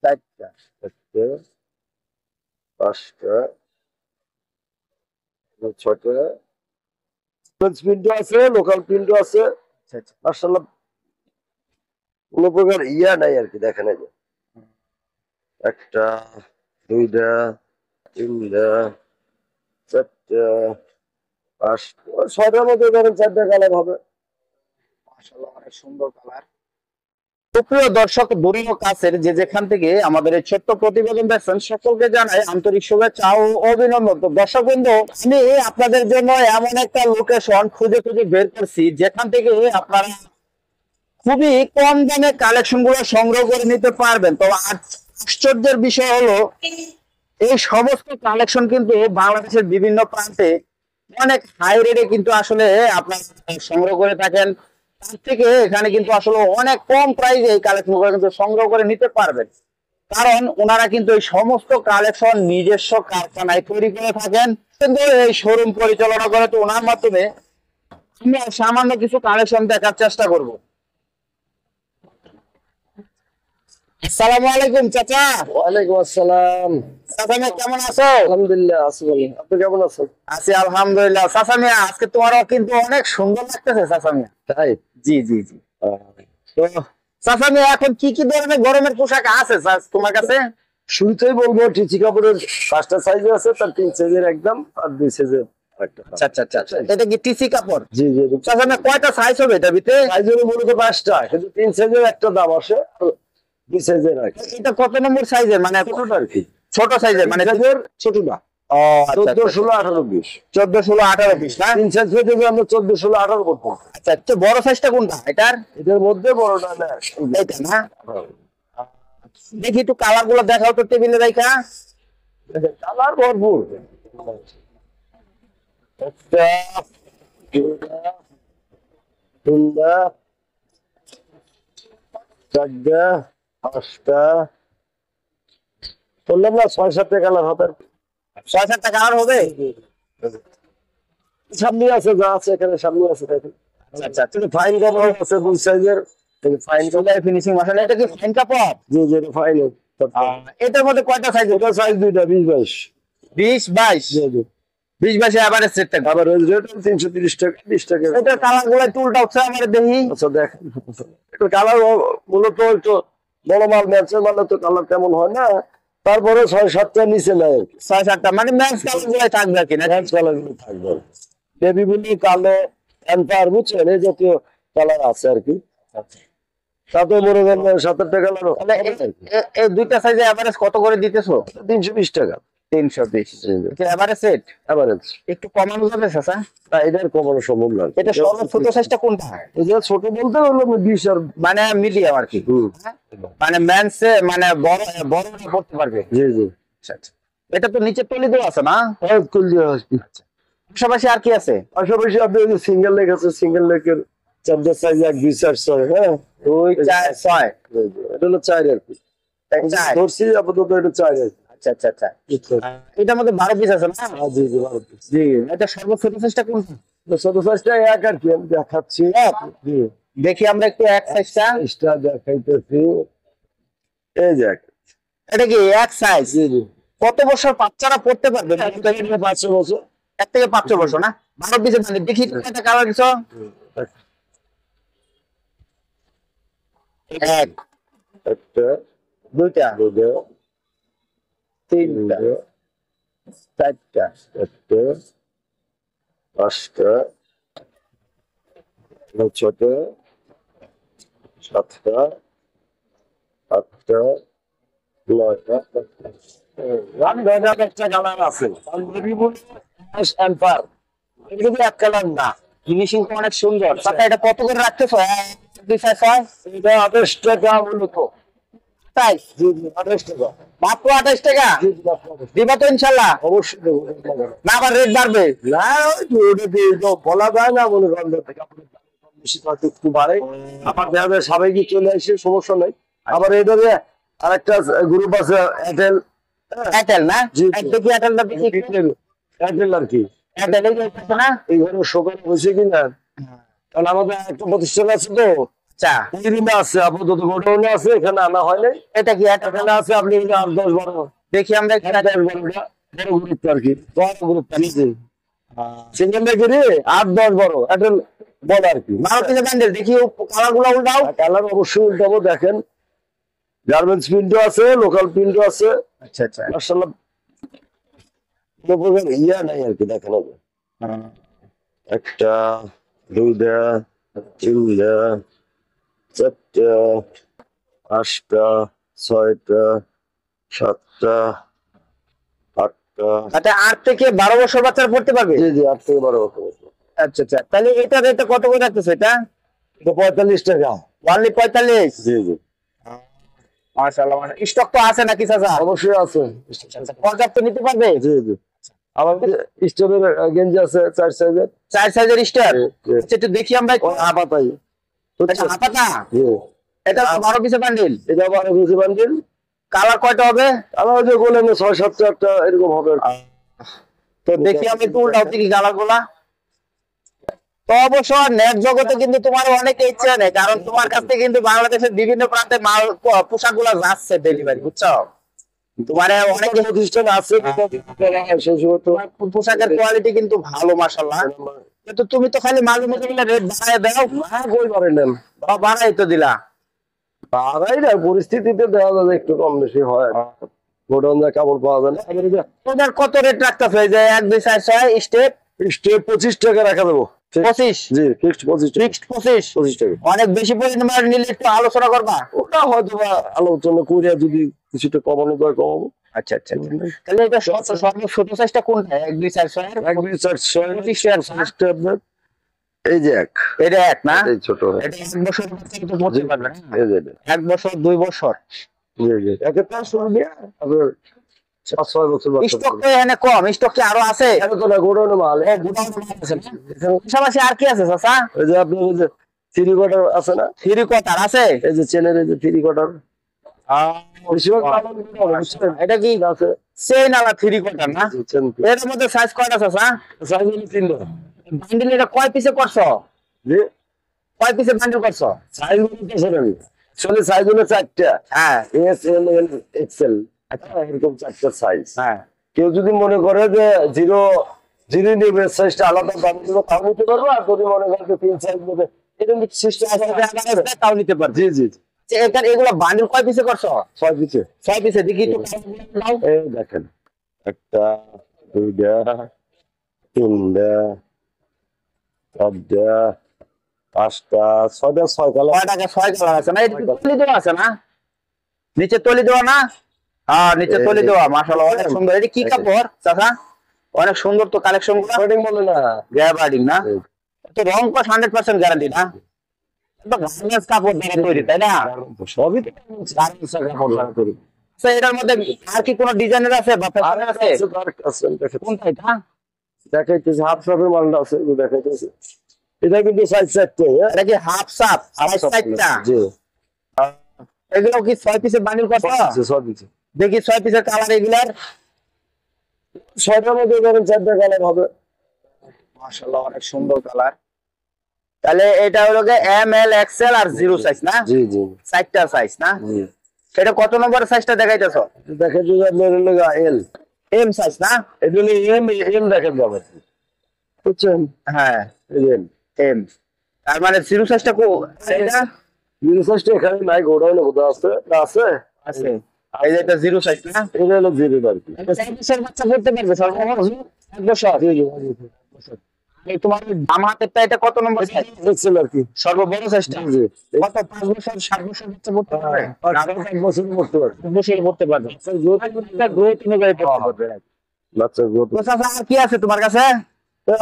চারটা, চারটে, পাঁচটা, ছয়টা প্রিন্টও আছে, লোকাল প্রিন্টও আছে। মাশাআল্লাহ কোনো প্রকার ইয়া নাই আর কি, দেখেন এই যে একটা, দুইটা, তিনটা, চারটা, পাঁচটা, ছয়টার মধ্যে ধরেন চারটা কালার হবে। মাশাআল্লাহ অনেক সুন্দর কালার। সুপ্রিয় দর্শক দূরের ও কাছের যে যেখান থেকে আমাদের এই ছোট্ট প্রতিবেদন দেখছেন সকলকে জানাই আন্তরিক শুভেচ্ছা ও অভিনন্দন। তো দর্শক বন্ধু, আমি আপনাদের জন্য এমন একটা লোকেশন খুঁজে খুঁজে বের করছি যেখান থেকে আপনারা খুবই কম দামে কালেকশন গুলো সংগ্রহ করে নিতে পারবেন। তো আশ্চর্যের বিষয় হলো এই সমস্ত কালেকশন কিন্তু বাংলাদেশের বিভিন্ন প্রান্তে অনেক হাই রেটে কিন্তু আসলে আপনারা সংগ্রহ করে থাকেন। তার থেকে এখানে কিন্তু আসলে অনেক কম প্রাইসে এই কালেকশন গুলো কিন্তু সংগ্রহ করে নিতে পারবেন, কারণ ওনারা কিন্তু এই সমস্ত কালেকশন নিজস্ব কারখানায় তৈরি করে থাকেন। কিন্তু এই শোরুম পরিচালনা করে, তো ওনার মাধ্যমে আমি সামান্য কিছু কালেকশন দেখার চেষ্টা করব। আসসালামু আলাইকুম চাচা। ওয়ালাইকুম আসসালাম। চাচা মিয়া কেমন আছো? আলহামদুলিল্লাহ আছি ভালো, আপনি কেমন আছেন? আছি আলহামদুলিল্লাহ। চাচা মিয়া আজকে তোমারও কিন্তু অনেক সুন্দর লাগতেছে চাচা মিয়া। তাই? জি জি জি। তো চাচা মিয়া এখন কি কি ধরনের গরমের পোশাক আছে তোমার কাছে? শুরুতেই বলবো টিচি কাপড়ের 5টা সাইজ আছে, তার 3 সাইজের একদম আর 2 সাইজের একটা। আচ্ছা আচ্ছা আচ্ছা, এটা কি টিসি কাপড়? জি জি। চাচা মিয়া কয়টা সাইজ হবে এটার ভিতরে? সাইজ হলো মূলত 5টা, কিন্তু 3 সাইজের একটা দাম আসে, 2 সাইজের আর কি। এটা কত নম্বর সাইজের, মানে ছোটটা আর কি, ছোট সাইজের, মানে ছোটটা। ও 14, 16, 18, 20। 14, 16, 18, 20 না? 3 সাইজ হয়ে যাবে, আমরা 14, 16, 18 করবো। আচ্ছা, একটু বড় সাইজটা কোনটা এটার? এটার মধ্যে বড়টা না, এইটা না? দেখি একটু কালার গুলো দেখাও তো টেবিলে রাখা। কালার ভরপুর। একটা, দুইটা, তিনটা, চারটা, পাঁচটা, বললাম না 6-7টা কালার হবে। 6-7টা কালার হবে? সামনে আছে, যা আছে এখানে সামনে আছে দেখেন। আচ্ছা আচ্ছা, ফাইন কাপড় আছে 2 সাইজের, ফাইন কাপড় ফিনিশিং মাশাআল্লাহ। এটা কি ফাইন কাপড়? জি জি, ফাইন। এটার মধ্যে কয়টা সাইজ? ওটা সাইজ দুইটা, 20, 22। 20, 22। জি জি। 20, 22 এভারেজ সেটটা। আবার ওই রেট 330 টাকা, 20 টাকা। এটার কালার গুলো একটু উল্টা হচ্ছে আমার দেখি। আচ্ছা দেখ, একটু কালার মূলত একটু বড় মাল, ম্যাচের মাল তো কালার তেমন হয় না, তারপরে 6-7টার নিচে নাই আর কি। 6-7টা মানে ম্যাচ কালার গুলো থাকবে আর কি না? ম্যাচ কালার গুলো থাকবে, বেবি ব্লু, কালো, এম্পায়ার, বুঝছেন, এই জাতীয় কালার আছে আর কি। তাতে মনে করেন 7-8টা কালার। এই দুইটা সাইজে এভারেজ কত করে দিতেছো? 320 টাকা। 320 এটা এভারেজ সেট। এভারেজ একটু কমানো যাবে চাচা? না, এটার কমানো সম্ভব না। এটা সর্বোচ্চ ছোট সাইজটা কোনটা? এই যে ছোট বলতে হলো 20 আর মানে মিডিয়াম আর কি, মানে মেন্সে মানে বড় বড় পড়তে পারবে। জি জি। আচ্ছা আচ্ছা, এটা তো নিচে তলি দেওয়া আছে না? পাশাপাশি আর কি আছে? পাশাপাশি আপনি সিঙ্গেল লেগ আছে, সিঙ্গেল লেগের 4টা সাইজ, 1, 2, 4, 6। হ্যাঁ, 2, 4, 6। এটা হলো 4 আর কি। ধরছি আপাতত এটা 4 আর কি। আচ্ছা আচ্ছা আচ্ছা, এটার মধ্যে 12 পিস আছে না? জি জি, 12 পিস। জি, এটা সর্বোচ্চ ছোট সাইজটা কোনটা? ছোট সাইজটা এক আর কি, আমি দেখাচ্ছি। জি, দেখি আমরা একটু এক সাইজটা দেখাইতেছি। এই যে এটা কি এক সাইজ? জি জি। কত বছর বাচ্চারা পড়তে পারবে? 5 বছর। 1 থেকে 5 বছর না? 12 পিসের মানে দেখি এটা কালার কিছু। এক, একটা, দুইটা, দুটো, তিনটা, চারটা, চারটে, পাঁচটা, ছটা, সাতটা, আটটা, 9টা। একটা কালার আছে, এক কালার না, ফিনিশিং অনেক সুন্দর। এটা কত করে রাখতেছো? 1, 2, 4, 6। এটা 28 টাকা মূলত। তাই? জি জি, 28 টাকা। মাত্র 28 টাকা? জি জি, আপনাদের। দিবা তো ইনশাল্লাহ? অবশ্যই দেবো। না আবার রেট বাড়বে? না, ওটা দিয়ে তো বলা যায় না, মনে করেন বেশি হয়তো একটু বাড়ে, আবার দেখা যায় সবাইকে চলে আসে, সমস্যা নাই। আবার এইভাবে আরেকটা গ্রুপ আছে এয়ারটেল। এয়ারটেল না? জি, জি। দেখি এয়ারটেলটা দেখি। এয়ারটেল আর কি, এয়ারটেল এই আছে না? এই ঘরে সকাল হয়েছে কিনা, কারণ আমাদের একটা প্রতিষ্ঠান আছে তো, আচ্ছা, প্রতিদিনে আছে, আপাতত গোডাউনে আছে, এখানে আনা হয় নাই। এটা কি এখানে আছে আপনি 8-10-12 দেখি আমরা এখানে 10-12টা বড় গ্রুপ আর কি। বড় গ্রুপ জি জি, সিঙ্গেল করে 8-10-12 একটা বড় আর কি। 12 পিসের বান্ডেল। দেখি কালার গুলো উল্টাও। কালার অবশ্যই উল্টাবো, দেখেন গার্মেন্টস প্রিন্টও আছে, লোকাল প্রিন্টও আছে। আচ্ছা আচ্ছা, মাশাআল্লাহ কোনো প্রকার ইয়া নাই আর কি। দেখেন হবে একটা, দুইটা, তিনটা, চারটা, পাঁচটা, ছয়টা, সাতটা, আটটা। আচ্ছা 8 থেকে 12 বছর বাচ্চারা পড়তে পারবে? জি জি, 8 থেকে 12 বছর। আচ্ছা আচ্ছা, তাহলে এটা রেটটা কত করে রাখতেছো? এটা এটা 45 টাকা। অনলি 45? জি জি, মাশাআল্লাহ মাশাআল্লাহ। স্টক তো আছে নাকি চাচা? অবশ্যই আছে। পর্যাপ্ত নিতে পারবে? জি জি, আমাদের স্টোরের গেঞ্জি আছে 4 সাইজের। 4 সাইজের স্টার। জি, জি। আচ্ছা একটু দেখি আমরা। ওই আপাতাই। এটা হাতাটা? জি, এটা 12 পিসের বান্ডেল। এটা 12 কেজি বান্ডিল। কালার কয়টা হবে? আমার যে গোলেমে 6-7টা এরকম হবে আর কি। তো দেখি আমি একটু উল্টাও দেখি কালার গুলা। তো অবশ্য নেট জগতে কিন্তু তোমার অনেক ইচ্ছা নেই, কারণ তোমার কাছ থেকে কিন্তু বাংলাদেশের বিভিন্ন প্রান্তে মাল পোশাক গুলা যাচ্ছে ডেলিভারি, বুঝছো? তোমার অনেক অনেক প্রতিষ্ঠান আছে, সেই সময় তো পোশাকের কোয়ালিটি কিন্তু ভালো মাশাআল্লাহ। কিন্তু তুমি তো খালি মাঝে মধ্যে রেট বাড়ায় দাও। কই পারেন না, বা বাড়াই তো দিলা। বাড়াই না, পরিস্থিতিতে দেওয়া যাবে, একটু কম বেশি হয়। গোডাউন যা কাপড় পাওয়া যায় না। তোমার কত রেট রাখতেছে? এই যে 1 2 4 6 স্টেপ স্টেপ 25 টাকা রাখা দেবো। 25? জি, ফিক্সড 25 টাকা। ফিক্সড 25? টাকা। অনেক বেশি পরিমাণ নিলে একটু আলোচনা করবা। ওটা হয়তো বা আলোচনা করে যদি কিছুটা কমানো যায় কমাবো। আচ্ছা আচ্ছা, তাহলে এটা ছোট সাইজটা কোনটা? 1 2 4 6 এক দুই চার ছয় 25 আপনার। এই যে এক, এটা এক না? এই ছোট, এটা 1 বছর বাচ্চা কিন্তু পড়তে পারবে না? এই যে এটা। 1 বছর 2 বছর। জি জি, একে তো শুরু দিয়ে আপনার 5-6 বছর বাচ্চা। স্টক তো এখানে কম, স্টক কি আরো আছে? এটা তো না গোডাউনে মাল। পাশাপাশি আর কি আছে চাচা? ওই যে আপনার ওই যে 3 কোয়ার্টার আছে না, 3 কোয়ার্টার আছে? এই যে চেনের এই যে 3 কোয়ার্টার। বেশিরভাগ পালন করে বুঝছেন? এটা কি আছে চেইন আলা 3 কোয়ার্টার না? চেন এর মধ্যে সাইজ কয়টা চাচা? সাইজ হলো 3টা। বান্ডিল এটা কয় পিসে করছো? জি, কয় পিসে বান্ডিল করছো? সাইজ হলো কিসের আমি আসলে সাইজ হলো 4টা। হ্যাঁ এস এল এল এক্সেল, এরকম 4টা সাইজ। হ্যাঁ, কেউ যদি মনে করে যে জিরো জিরো নেবে, সাইজটা আলাদা দাম দিব, তাও নিতে পারবো। আর যদি মনে করে যে 3 সাইজ নেবে, এরকম সিস্টেম আছে। তাও নিতে পারবে। জি জি, এখানে এগুলো বান্ডিল কয় পিসে করছো? 6 পিছে। 6 পিসে। দেখি একটু নাও। এই দেখেন, একটা, দুইটা, তিনটা, চারটা, পাঁচটা, ছয়টা, 6 কালার। কয় টাকা? 6 কালার আছে না? এটা কি তলি দেওয়া আছে না? নিচে তলি দেওয়া না? হ্যাঁ নিচে তলি দেওয়া। মাশাআল্লাহ অনেক সুন্দর। এটা কি কাপড় চাচা? অনেক সুন্দর তো কালেকশন গুলো। ফিটিং বলে না, গ্যাবার্ডিং না? তো রং কস 100% গ্যারান্টি না? তো গার্মেন্টস কাপড় দিয়ে তৈরি, তাই না? সবই তো গার্মেন্টস এর কাপড় দ্বারা তৈরি। আচ্ছা এটার মধ্যে আর কি কোনো ডিজাইনের আছে বা আর ফ্যাশনের আছে? আছে, তার আছে, দেখেন কোনটা এটা? দেখাইতেছে হাফ সাপের মালটা আছে, এগুলো দেখাইতেছে। এটা কিন্তু সাইজ 4টা। এটা কি হাফ সাপ আর সাইডটা? জি, এগুলো কি 6 পিসের বান্ডিল করছো? সব কিছু। দেখি 6 পিসের কালার এগুলার। 6টার মধ্যে ধরেন 4টা কালার হবে। মাশাআল্লাহ অনেক সুন্দর কালার। তাহলে এটা হলো যে এম এল এক্সেল আর জিরো সাইজ না? জি জি 4টা সাইজ না? জি, এটা কত নম্বর সাইজটা দেখাইতেছো? দেখাইতে আপনার হলো এল, এম সাইজ না? এটা হলো এম, এম দেখেন যাবে, বুঝছেন? হ্যাঁ এই যে এম। তার মানে জিরো সাইজটা কো? এটা জিরো সাইজটা এখানে নাই, গোডাউনে বোধহয় আছে না? আছে আছে। এই যে এটা জিরো সাইজ না? এটা হলো জিরো আর কি। এটা 4 বছর বাচ্চা পড়তে পারবে সর্বমোট 1 বছর। এই তোমার বাম হাতেরটা এটা কত নম্বর সাইজ? এক্সেল আর কি, সর্ববড় সাইজটা জি। কত? 5 বছর 7 বছর বাচ্চা পড়তে পারবে? আর 1 বছর করতে পারবে। 2 বছর পড়তে পারবে। এটা গ্রোথ অনুযায়ী পড়তে পারবে। বাচ্চা গ্রোথ। তো চাচা আর কি আছে তোমার কাছে?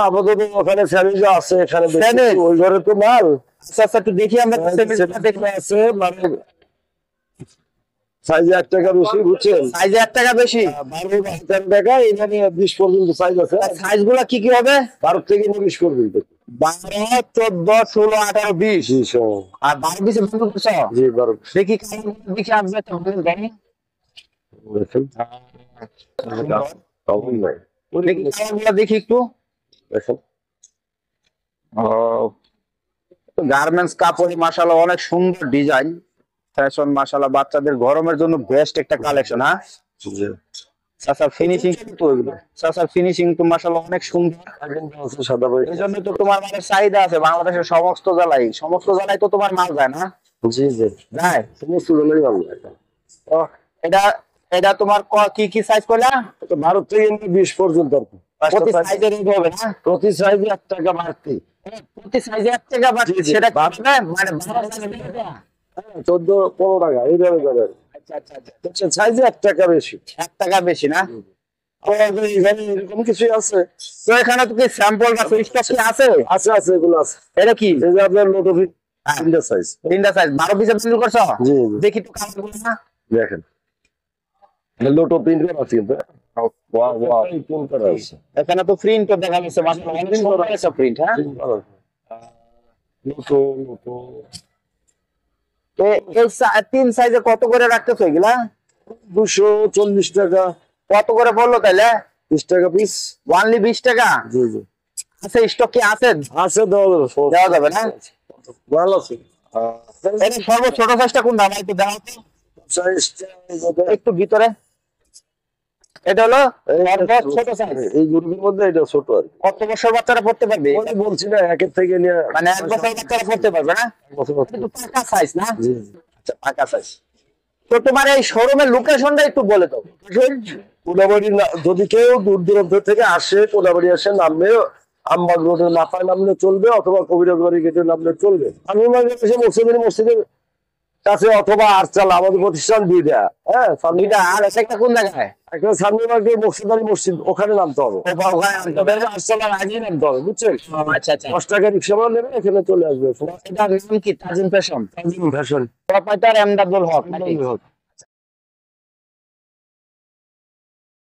আপাতত ওখানে স্যান্ডউইচ আছে, এখানে বেশি। স্যান্ডউইচ? ওই ঘরে তো মাল আচ্ছা আচ্ছা একটু দেখি আমরা সেটা দেখলে আছে, মানে সাইজে 1 টাকা বেশি, বুঝছেন? সাইজে 1 টাকা বেশি। 12-13 টাকা, এখানে 20 পর্যন্ত সাইজ আছে। সাইজ গুলা কি কি হবে? 12 থেকে 20 পর্যন্ত। 12 14 16 18 20 জি সব। আর 12 20 বন্ধ করছো? জি 12। দেখি দেখি আসবে তো জানি দেখেন কমন নাই, দেখি কালারগুলো দেখি একটু। দেখেন। ও গার্মেন্টস কাপড়ে মাশাআল্লাহ অনেক সুন্দর ডিজাইন, ফ্যাশন মাশাআল্লাহ, বাচ্চাদের গরমের জন্য বেস্ট একটা কালেকশন। হ্যাঁ জি চাচা, ফিনিশিং তো এগুলো চাচা, ফিনিশিং তো মাশাআল্লাহ অনেক সুন্দর। সাদা ভাই, এই জন্য তো তোমার মানে চাহিদা আছে বাংলাদেশের সমস্ত জেলায় তো তোমার মাল যায় না? জি জি যায়। সমস্ত জনের ভালো লাগে। তো এটা এটা তোমার কি কি সাইজ কইলা? তো ভারত থেকে এনে 20 পর্যন্ত আর কি। প্রতি সাইজে রেট হবে না? প্রতি সাইজে 1 টাকা বাড়তি। প্রতি সাইজে 1 টাকা বাড়তি, জি, জি। সেটা পাবে মানে 14-15 টাকা এইভাবে যাবে। আচ্ছা আচ্ছা আচ্ছা, দেখছেন সাইজে 1 টাকা বেশি। 1 টাকা বেশি না? আমাদের এখানে এরকম কিছু আছে। তো এখানে তো কি স্যাম্পল বা স্টক কি আছে? আছে আছে এগুলো আছে। এটা কি? এই যে আপনার লোটোফিট হ্যাঁ। 3টা সাইজ। 3টা সাইজ 12 পিসে বিল করছো? জি জি দেখি তো কালারগুলো না। দেখেন। লোটো প্রিন্ট করা আছে কিন্তু। ওয়াও ওয়াও, প্রিন্ট করা আছে। এখানে তো প্রিন্ট তো দেখা যাচ্ছে মাশাআল্লাহ, অনেক সুন্দর আছে প্রিন্ট। হ্যাঁ প্রিন্ট করা আছে। লোটো লোটো তো এই 3 সাইজে কত করে রাখতেছো এগুলা? 240 টাকা, কত করে পড়লো তাইলে? 20 টাকা পিস। অনলি 20 টাকা? জি জি আছে স্টক কি আছে? আছে, দেওয়া যাবে। দেওয়া যাবে না? ভালো আছে। এটা সর্ব ছোট সাইজটা কোনটা আমার একটু দেখাও তো, সাইজটা একটু ভিতরে। এটা হলো সর্ব ছোট সাইজ। এই গ্রুপের মধ্যে এটা ছোট আর কি। কত বছর বাচ্চারা পড়তে পারবে? ওই বলছি না, একের থেকে নিয়ে মানে 1 বছর বাচ্চারা পড়তে পারবে না? বছর বছর। কিন্তু পাকা সাইজ না? জি আচ্ছা পাকা সাইজ। তো তোমার এই শোরুমের লোকেশনটা একটু বলে দাও। কোলাবাড়ি যদি কেউ দূর দূরান্ত থেকে আসে, কোলাবাড়ি আসে, নামলে আমবাগ রোডের মাথায় নামলে চলবে, অথবা কবিরাজ বাড়ি গেটে নামলে চলবে। আমি মসজিদের কাছে, অথবা আরচালা, আমাদের প্রতিষ্ঠান 2টা। হ্যাঁ দুইটা, আর একটা কোন জায়গায়? একটা সামনেবাগে মসজিদারি মসজিদ, ওখানে নামতে হবে। ওখানে আনতে হবে। আরচালার আগেই নামতে হবে, বুঝছেন? আচ্ছা আচ্ছা। 10 টাকা রিক্সা ভাড়া নেবে, এখানে চলে আসবে। এটা নাম কি? তাজিম ফ্যাশন, ফ্যাশন প্রোপাইটার এমদাদুল হক নাকি?